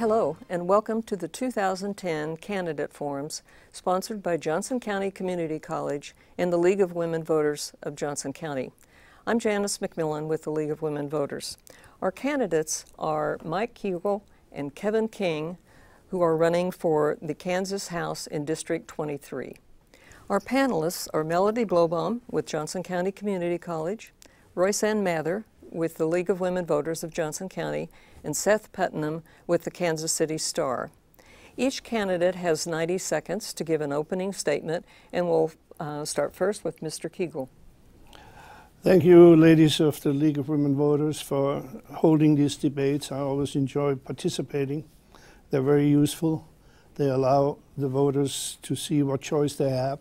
Hello, and welcome to the 2010 Candidate Forums, sponsored by Johnson County Community College and the League of Women Voters of Johnson County. I'm Janice McMillan with the League of Women Voters. Our candidates are Mike Kiegerl and Kevin King, who are running for the Kansas House in District 23. Our panelists are Melody Blowbaum with Johnson County Community College, Royce Ann Mather with the League of Women Voters of Johnson County, and Seth Putnam with the Kansas City Star. Each candidate has 90 seconds to give an opening statement, and we'll start first with Mr. Kiegerl. Thank you, ladies of the League of Women Voters, for holding these debates. I always enjoy participating. They're very useful. They allow the voters to see what choice they have.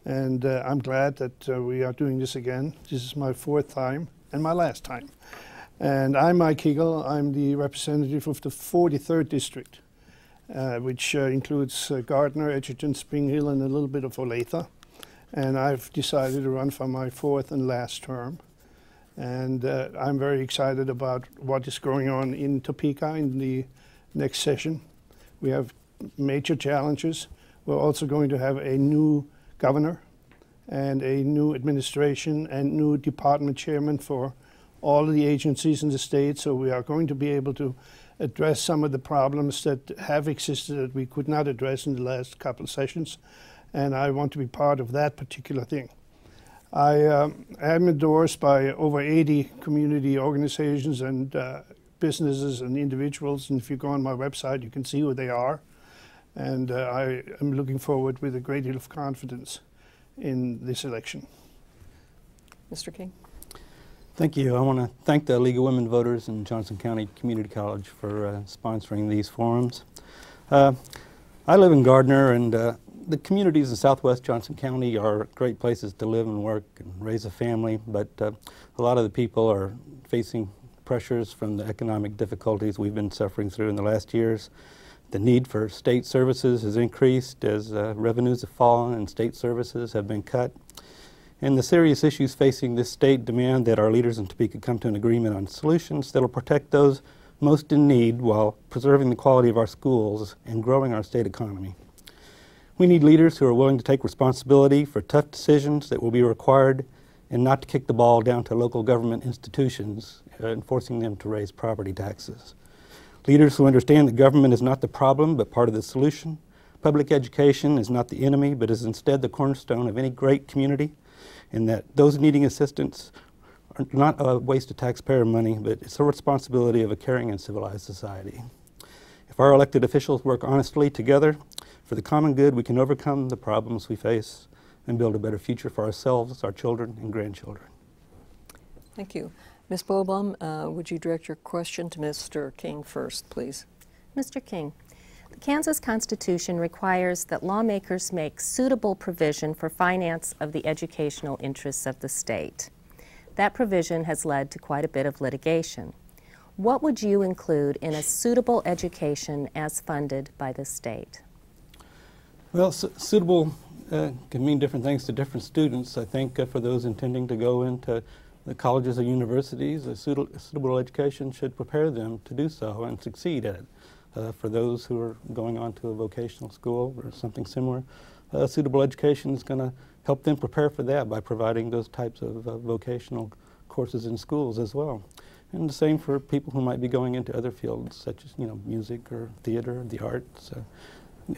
And I'm glad that we are doing this again. This is my fourth time and my last time. And I'm Mike Kiegerl. I'm the representative of the 43rd District, which includes Gardner, Edgerton, Spring Hill, and a little bit of Olathe. And I've decided to run for my fourth and last term. And I'm very excited about what is going on in Topeka in the next session. We have major challenges. We're also going to have a new governor and a new administration and new department chairman for all of the agencies in the state, so we are going to be able to address some of the problems that have existed that we could not address in the last couple of sessions, and I want to be part of that particular thing. I am endorsed by over 80 community organizations and businesses and individuals, and if you go on my website you can see who they are, and I am looking forward with a great deal of confidence in this election. Mr. King. Thank you. I want to thank the League of Women Voters and Johnson County Community College for sponsoring these forums. I live in Gardner, and the communities in southwest Johnson County are great places to live and work and raise a family, but a lot of the people are facing pressures from the economic difficulties we've been suffering through in the last years. The need for state services has increased as revenues have fallen and state services have been cut. And the serious issues facing this state demand that our leaders in Topeka come to an agreement on solutions that will protect those most in need while preserving the quality of our schools and growing our state economy. We need leaders who are willing to take responsibility for tough decisions that will be required and not to kick the ball down to local government institutions and forcing them to raise property taxes. Leaders who understand that government is not the problem but part of the solution. Public education is not the enemy but is instead the cornerstone of any great community, and that those needing assistance are not a waste of taxpayer money, but it's a responsibility of a caring and civilized society. If our elected officials work honestly together for the common good, we can overcome the problems we face and build a better future for ourselves, our children, and grandchildren. Thank you. Ms. Blowbaum, would you direct your question to Mr. King first, please? Mr. King, the Kansas Constitution requires that lawmakers make suitable provision for finance of the educational interests of the state. That provision has led to quite a bit of litigation. What would you include in a suitable education as funded by the state? Well, suitable can mean different things to different students. I think for those intending to go into the colleges or universities, a suitable education should prepare them to do so and succeed at it. For those who are going on to a vocational school or something similar, suitable education is going to help them prepare for that by providing those types of vocational courses in schools as well. And the same for people who might be going into other fields such as, music or theater, the arts.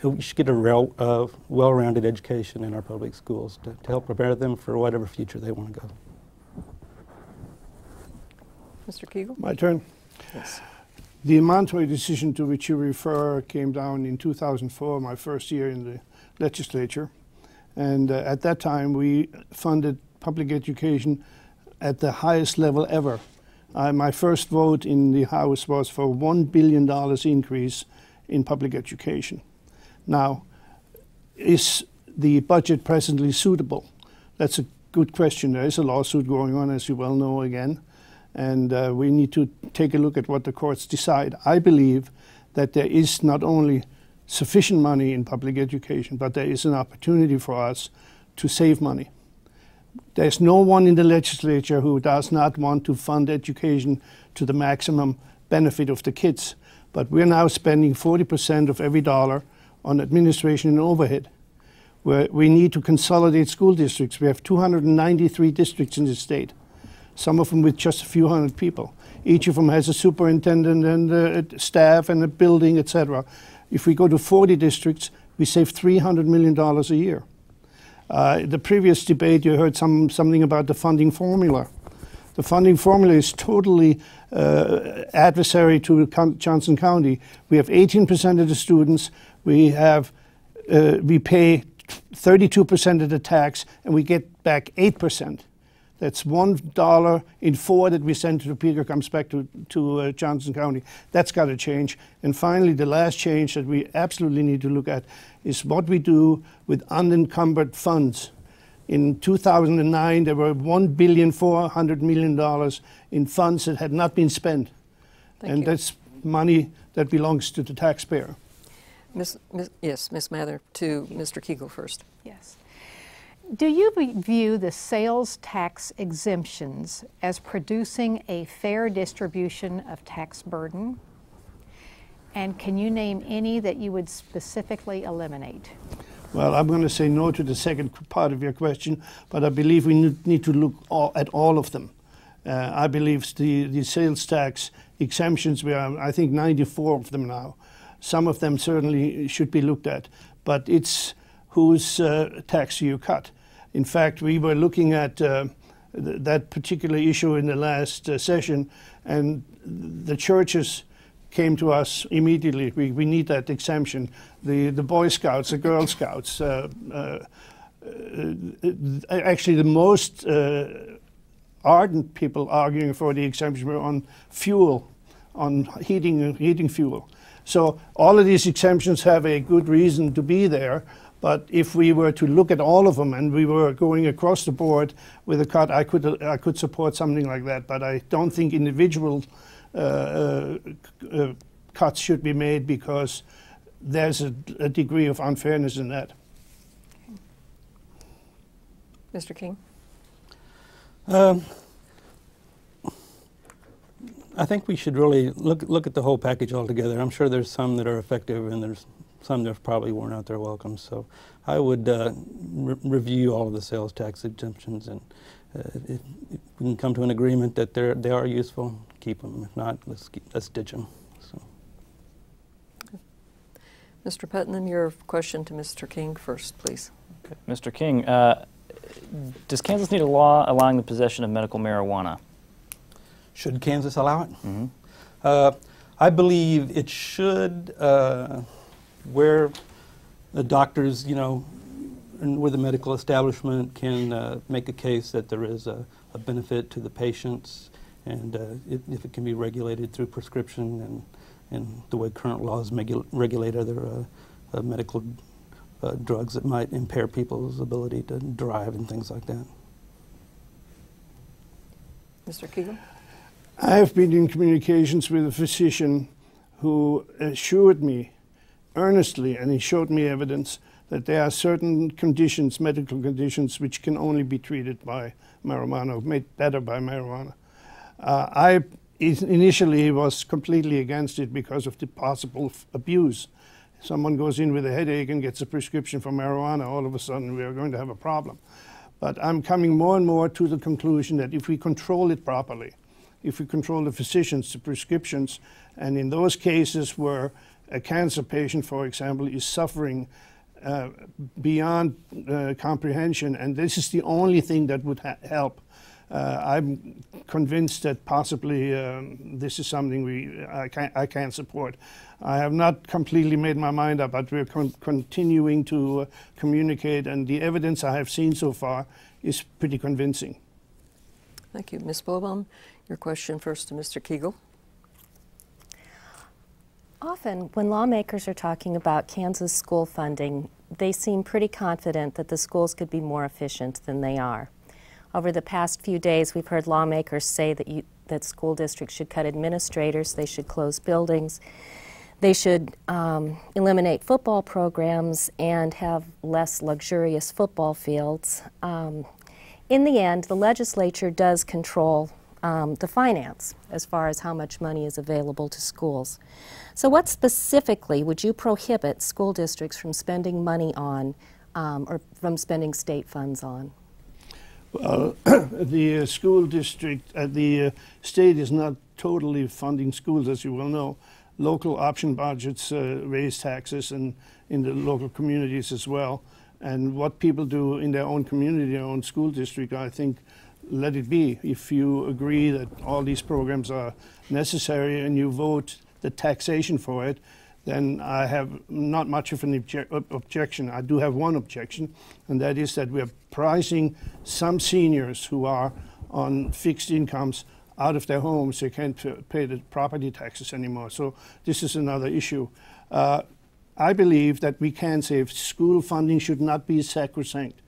We should get a well-rounded education in our public schools to help prepare them for whatever future they want to go. Mr. Kiegerl? My turn. Yes. The Montoy decision to which you refer came down in 2004, my first year in the legislature. And at that time, we funded public education at the highest level ever. My first vote in the House was for $1 billion increase in public education. Now, is the budget presently suitable? That's a good question. There is a lawsuit going on, as you well know, again. And we need to take a look at what the courts decide. I believe that there is not only sufficient money in public education, but there is an opportunity for us to save money. There's no one in the legislature who does not want to fund education to the maximum benefit of the kids. But we're now spending 40% of every dollar on administration and overhead, where we need to consolidate school districts. We have 293 districts in the state, some of them with just a few hundred people. Each of them has a superintendent and a staff and a building, etc. If we go to 40 districts, we save $300 million a year. The previous debate, you heard something about the funding formula. The funding formula is totally adversary to Johnson County. We have 18% of the students. We pay 32% of the tax, and we get back 8%. That's $1 in 4 that we send to Topeka comes back to Johnson County. That's got to change. And finally, the last change that we absolutely need to look at is what we do with unencumbered funds. In 2009, there were $1.4 billion in funds that had not been spent. Thank you. That's money that belongs to the taxpayer. Ms. Mather, to Mr. Kiegerl first. Yes. Do you view the sales tax exemptions as producing a fair distribution of tax burden? And can you name any that you would specifically eliminate? Well, I'm going to say no to the second part of your question, but I believe we need to look at all of them. I believe the sales tax exemptions, we are, I think, 94 of them now. Some of them certainly should be looked at, but it's whose tax you cut. In fact, we were looking at that particular issue in the last session, and the churches came to us immediately. We need that exemption. The Boy Scouts, the Girl Scouts, actually the most ardent people arguing for the exemption were on fuel, on heating fuel. So all of these exemptions have a good reason to be there, but if we were to look at all of them and we were going across the board with a cut, I could support something like that, but I don't think individual cuts should be made because there's a degree of unfairness in that. Mr. King? I think we should really look at the whole package altogether. I'm sure there's some that are effective and there's some that probably weren't out there welcome. So I would review all of the sales tax exemptions, and if we can come to an agreement that they are useful, keep them. If not, let's ditch them. So. Mr. Putnam, your question to Mr. King first, please. Okay. Mr. King, does Kansas need a law allowing the possession of medical marijuana? Should Kansas allow it? Mm-hmm. I believe it should, where the doctors, and where the medical establishment can make a case that there is a benefit to the patients, and if it can be regulated through prescription and the way current laws regulate other medical drugs that might impair people's ability to drive and things like that. Mr. Kiegerl? I have been in communications with a physician who assured me earnestly, and he showed me evidence, that there are certain conditions, medical conditions, which can only be treated by marijuana, or made better by marijuana. I initially was completely against it because of the possible abuse. Someone goes in with a headache and gets a prescription for marijuana, all of a sudden we are going to have a problem. But I'm coming more and more to the conclusion that if we control it properly, if we control the physicians, the prescriptions, and in those cases where a cancer patient, for example, is suffering beyond comprehension, and this is the only thing that would help, I'm convinced that possibly this is something I can support. I have not completely made my mind up, but we're continuing to communicate, and the evidence I have seen so far is pretty convincing. Thank you. Ms. Bobaum, your question first to Mr. Kiegerl. Often, when lawmakers are talking about Kansas school funding, they seem pretty confident that the schools could be more efficient than they are. Over the past few days, we've heard lawmakers say that school districts should cut administrators, they should close buildings, they should eliminate football programs and have less luxurious football fields. In the end, the legislature does control the finance as far as how much money is available to schools. So what specifically would you prohibit school districts from spending money on or from spending state funds on? Well, the school district, the state is not totally funding schools, as you well know. Local option budgets raise taxes and in the local communities as well. And what people do in their own community, their own school district, I think, let it be. If you agree that all these programs are necessary and you vote the taxation for it, then I have not much of an objection. I do have one objection, and that is that we are pricing some seniors who are on fixed incomes out of their homes. They can't pay the property taxes anymore. So this is another issue. I believe that we can say school funding should not be sacrosanct.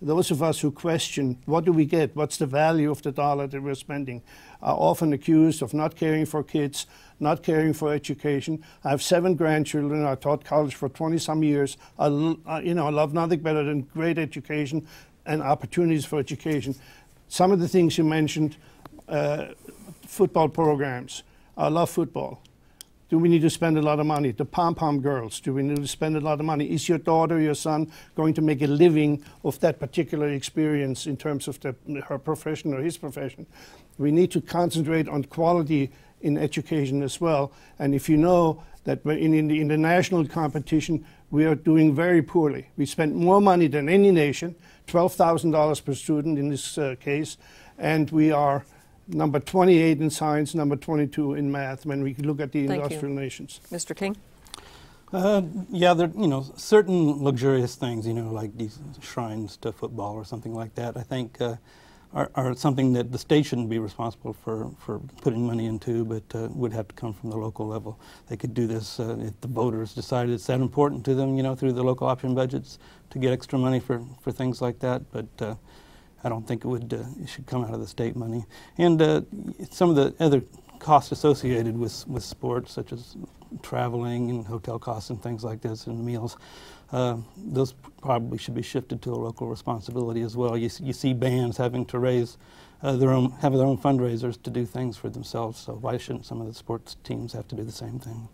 Those of us who question, what do we get? What's the value of the dollar that we're spending? Are often accused of not caring for kids, not caring for education. I have 7 grandchildren. I taught college for 20-some years. I love nothing better than great education and opportunities for education. Some of the things you mentioned, football programs. I love football. Do we need to spend a lot of money? The pom-pom girls, do we need to spend a lot of money? Is your daughter, your son going to make a living of that particular experience in terms of her profession or his profession? We need to concentrate on quality in education as well. And if you know that in the international competition, we are doing very poorly. We spend more money than any nation, $12,000 per student in this case, and we are number 28 in science, number 22 in math when we look at the industrial nations. Mr. King? Yeah, there, certain luxurious things, like these shrines to football or something like that, I think are something that the state shouldn't be responsible for putting money into, but would have to come from the local level. They could do this if the voters decided it's that important to them, through the local option budgets to get extra money for things like that, but I don't think it should come out of the state money. And some of the other costs associated with sports, such as traveling and hotel costs and things like this and meals, those probably should be shifted to a local responsibility as well. You see bands having to raise have their own fundraisers to do things for themselves, so why shouldn't some of the sports teams have to do the same thing?